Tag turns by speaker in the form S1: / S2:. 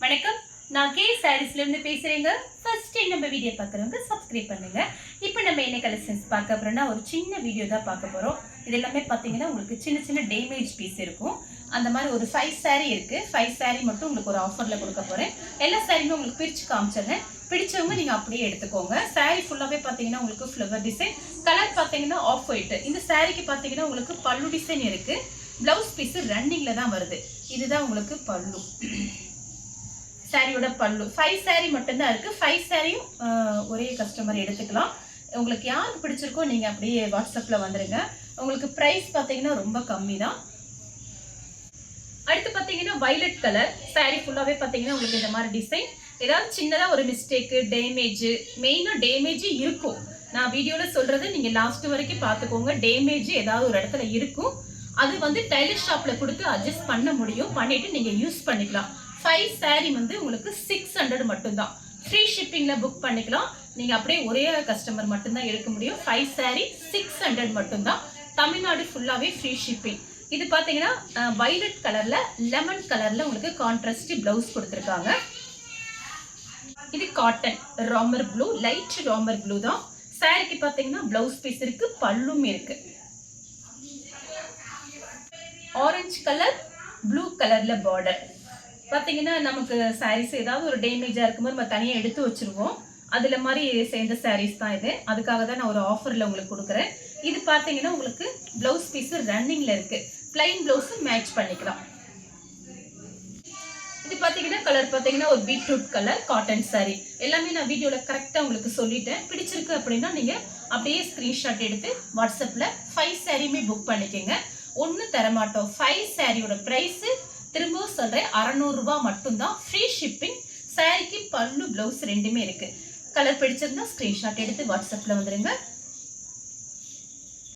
S1: வணக்கம். நான் கே சாரீஸ்ல இருந்து பேசுறேங்க. ஃபர்ஸ்ட் நம்ம வீடியோ பார்க்குறவங்க சப்ஸ்கிரைப் பண்ணுங்க. இப்போ நம்ம என்ன கலெக்ஷன்ஸ் பார்க்க போறோம்னா ஒரு சின்ன வீடியோ தான் பார்க்க போறோம். இது எல்லாமே பார்த்தீங்கன்னா உங்களுக்கு சின்ன சின்ன டேமேஜ் பீஸ் இருக்கும். அந்த மாதிரி ஒரு 5 saree இருக்கு. 5 saree மட்டும் உங்களுக்கு ஒரு ஆஃபர்ல கொடுக்க போறேன். எல்லா சாரியுமே உங்களுக்கு பிரிச்சு காமிச்சிடுறேன். பிடிச்சவங்க நீங்க அப்படியே எடுத்துக்கோங்க. saree ஃபுல்லாவே பார்த்தீங்கன்னா உங்களுக்கு ஃப்ளவர் டிசைன், கலர் பார்த்தீங்கன்னா ஆஃப் ஒயிட். இந்த சாரிக்கு பார்த்தீங்கன்னா உங்களுக்கு பல்லு டிசைன் இருக்கு. பிளவுஸ் பீஸ் ரன்னிங்ல தான் வருது. இதுதான் உங்களுக்கு பல்லு. சாரியோட பல்லு 5 saree மட்டும்தான் இருக்கு. 5 சாரியும் ஒரே கஸ்டமர் எடுத்துக்கலாம். உங்களுக்கு யாருக்கு பிடிச்சிருக்கோ நீங்க அப்படியே வாட்ஸ்அப்ல வந்துருங்க. உங்களுக்கு பிரைஸ் பார்த்தீங்கன்னா ரொம்ப கம்மி தான். அடுத்து பார்த்தீங்கன்னா வயலட் கலர் சாரி ஃபுல்லாவே பார்த்தீங்கன்னா உங்களுக்கு இந்த மாதிரி டிசைன். ஏதாவது சின்னதா ஒரு மிஸ்டேக், டேமேஜ், மெயினா டேமேஜ் இருக்கும். நான் வீடியோல சொல்றது நீங்க லாஸ்ட் வரைக்கும் பார்த்துக்கோங்க. டேமேஜ் ஏதாவது ஒரு இடத்துல இருக்கும். அது வந்து டைலர் ஷாப்ல கொடுத்து அட்ஜஸ்ட் பண்ண முடியும். பண்ணிட்டு நீங்க யூஸ் பண்ணிக்கலாம். 5 saree வந்து உங்களுக்கு 600 மட்டும்தான். ஃப்ரீ ஷிப்பிங்ல புக் பண்ணிக்கலாம். நீங்க அப்படியே ஒரே கஸ்டமர் மட்டும்தான் எடுக்க முடியும். 5 saree 600 மட்டும்தான். தமிழ்நாடு ஃபுல்லாவே ஃப்ரீ ஷிப்பிங். இது பாத்தீங்கன்னா வயலட் கலர்ல லெமன் கலர்ல உங்களுக்கு கான்ட்ராஸ்ட் பிளவுஸ் கொடுத்துருக்காங்க. இது cotton Ramar blue, light Ramar blue தான். சாரிக்கு பாத்தீங்கன்னா பிளவுஸ் பீஸ் இருக்கு, பல்லும் இருக்கு. ஆரஞ்சு கலர் ப்ளூ கலர்ல பார்டர். பார்த்தீங்கன்னா நமக்கு சாரீஸ் ஏதாவது ஒரு டேமேஜாக இருக்கும்போது நம்ம தனியாக எடுத்து வச்சுருவோம். அதில் மாதிரி சேர்ந்த சாரீஸ் தான் இது. அதுக்காக தான் நான் ஒரு ஆஃபரில் உங்களுக்கு கொடுக்குறேன். இது பார்த்தீங்கன்னா உங்களுக்கு ப்ளவுஸ் பீஸு ரன்னிங்கில் இருக்குது. பிளைன் ப்ளவுஸும் மேட்ச் பண்ணிக்கலாம். இது பார்த்தீங்கன்னா கலர் பார்த்தீங்கன்னா ஒரு பீட்ரூட் கலர் காட்டன் சாரீ. எல்லாமே நான் வீடியோவில் கரெக்டாக உங்களுக்கு சொல்லிட்டேன். பிடிச்சிருக்கு அப்படின்னா நீங்கள் அப்படியே ஸ்க்ரீன்ஷாட் எடுத்து வாட்ஸ்அப்பில் 5 சாரியுமே புக் பண்ணிக்கோங்க. ஒன்றும் தரமாட்டோம். 5 சாரியோட ப்ரைஸு திரும்பவும் சொல்றேன், 600 ரூபாய் மட்டும்தான். Free shipping. சாரிக்கு பல்லு பிளவுஸ் ரெண்டுமே இருக்கு. கலர் பிடிச்சிருந்தா ஸ்கிரீன்ஷாட் எடுத்து வாட்ஸ்அப்ல வந்துருங்க.